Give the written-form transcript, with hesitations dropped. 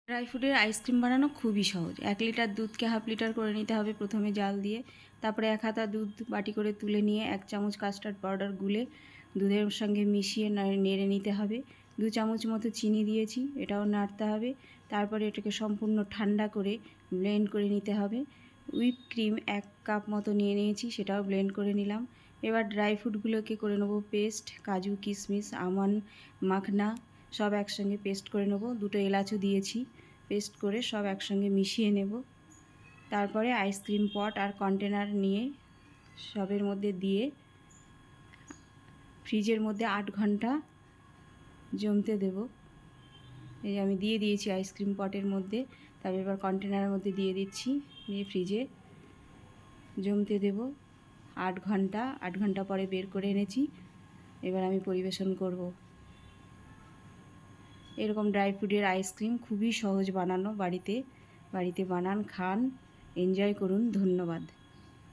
Dry ফ্রুটের ice cream বানানো খুবই সহজ। 1 লিটার দুধকে হাফ লিটার করে নিতে হবে প্রথমে জাল দিয়ে। তারপরে 1 হাতা দুধ বাটি করে তুলে নিয়ে 1 চামচ কাস্টার্ড পাউডার গুলে দুধের সঙ্গে মিশিয়ে নেড়ে নিতে হবে। 2 চামচ মতো চিনি দিয়েছি, এটাও নাড়তে হবে। তারপরে এটাকে সম্পূর্ণ ঠান্ডা করে ব্লেন্ড করে নিতে হবে। হুইপ ক্রিম 1 কাপ মতো নিয়ে নিয়েছি, সেটাও ব্লেন্ড করে নিলাম। এবার ড্রাই ফ্রুটগুলোকে করে নেব পেস্ট। কাজু, কিশমিশ, আমন্ড, মাখনা সব একসঙ্গে পেস্ট করে নেব। 2টো এলাচও দিয়েছি, পেস্ট করে সব একসঙ্গে মিশিয়ে নেব। তারপরে আইসক্রিম পট আর কন্টেনার নিয়ে সবের মধ্যে দিয়ে ফ্রিজের মধ্যে 8 ঘন্টা জমতে দেব। এই আমি দিয়ে দিয়েছি আইসক্রিম পটের মধ্যে। তারপর এবার কন্টেনারের মধ্যে দিয়ে দিচ্ছি, দিয়ে ফ্রিজে জমতে দেব 8 ঘন্টা। 8 ঘন্টা পরে বের করে এনেছি, এবার আমি পরিবেশন করব। এরকম ড্রাই ফ্রুটের আইসক্রিম খুবই সহজ বানানো, বাড়িতে বানান, খান, এনজয় করুন। ধন্যবাদ।